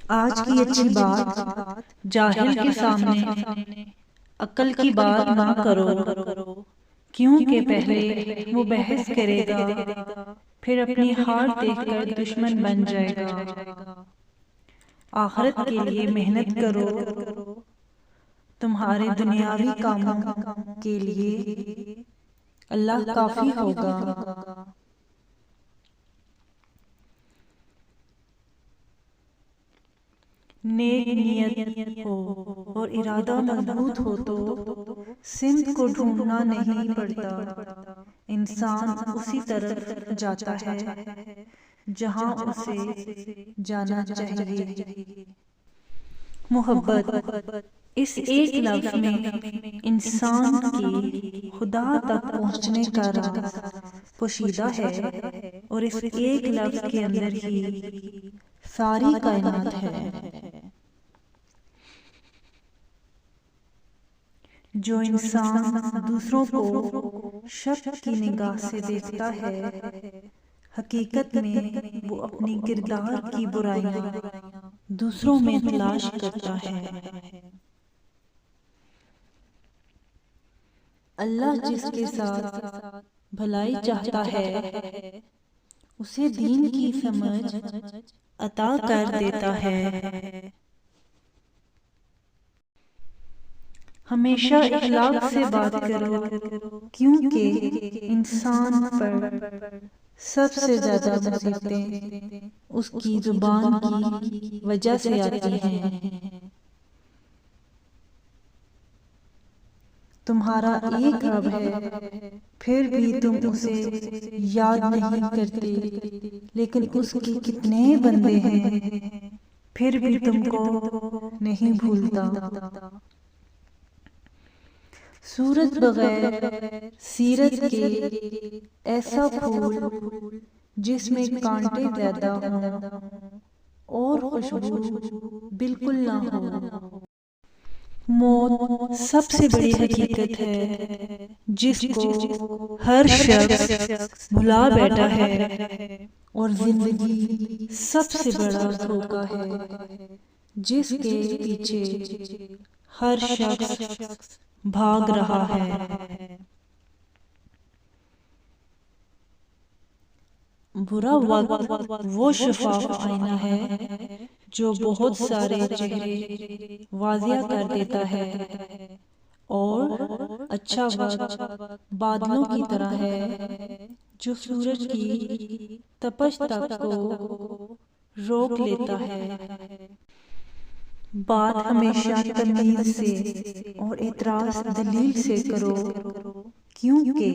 آج کی اچھی بات جاہل کے سامنے عقل کی بات نہ کرو، کیونکہ پہلے وہ بحث کرے گا، پھر اپنی ہار دیکھ کر دشمن بن جائے گا۔ آخرت کے لیے محنت کرو، تمہارے دنیاوی کاموں کے لیے اللہ کافی ہوگا۔ نیک نیت ہو اور ارادہ مضبوط ہو تو سمت کو ڈھونڈنا نہیں پڑتا، انسان اسی طرف جاتا ہے جہاں اسے جانا چاہیے۔ محبت، اس ایک لفظ میں انسان کی خدا تک پہنچنے کا راز پوشیدہ ہے، اور اس ایک لفظ کے اندر ہی ساری کائنات ہے۔ جو انسان دوسروں کو شک کی نگاہ سے دیکھتا ہے، حقیقت میں وہ اپنی کردار کی برائیاں دوسروں میں تلاش کرتا ہے۔ اللہ جس کے ساتھ بھلائی چاہتا ہے اسے دین کی سمجھ عطا کر دیتا ہے۔ ہمیشہ اخلاق سے بات کرو، کیونکہ انسان پر سب سے زیادہ مصیبتیں اس کی زبان کی وجہ سے آتی ہیں۔ تمہارا ایک رب ہے، پھر بھی تم اسے یاد نہیں کرتے، لیکن اس کے کتنے بندے ہیں، پھر بھی تم کو نہیں بھولتا۔ سورج بغیر سیرت کے ایسا پھول جس میں کانٹے زیادہ ہوں اور خوشبو بالکل نہ ہو۔ موت سب سے بڑی حقیقت ہے جس کو ہر شخص بھلا بیٹھا ہے، اور زندگی سب سے بڑا دھوکہ ہے جس کے پیچھے ہر شخص بھاگ رہا ہے۔ برا وقت وہ شفاف آئینہ ہے جو بہت سارے چہرے واضح کر دیتا ہے، اور اچھا وقت بادلوں کی طرح ہے جو سورج کی تپش تک کو روک لیتا ہے۔ بات ہمیشہ تمیز سے اور اعتراض دلیل سے کرو، کیونکہ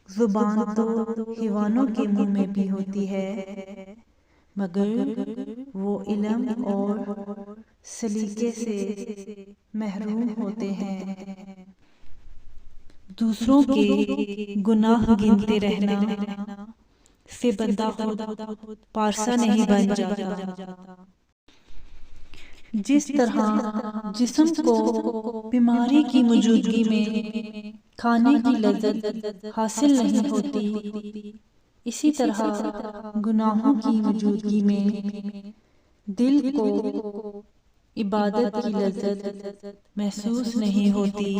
زبان تو حیوانوں کے منہ میں بھی ہوتی ہے، مگر وہ علم اور سلیقے سے محروم ہوتے ہیں۔ دوسروں کے گناہ گنتے رہنا سے بندہ خود پارسا نہیں بن جاتا۔ جس طرح جسم کو بیماری کی موجودگی میں کھانے کی لذت حاصل نہیں ہوتی، اسی طرح گناہوں کی موجودگی میں دل کو عبادت کی لذت محسوس نہیں ہوتی۔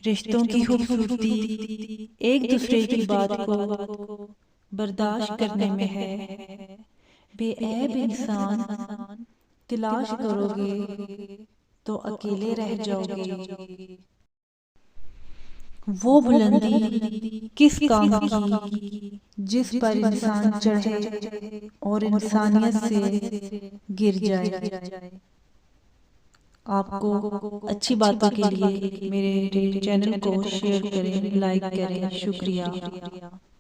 رشتوں کی خوبصورتی ایک دوسرے کی بات کو برداشت کرنے میں ہے۔ بے عیب انسان تلاش کرو گے تو اکیلے رہ جاؤ گے۔ وہ بلندی کس کام کی جس پر انسان چڑھے اور انسانیت سے گر جائے۔ آپ کو اچھی باتوں کے لیے میرے چینل کو شیئر کریں، لائک کریں۔ شکریہ۔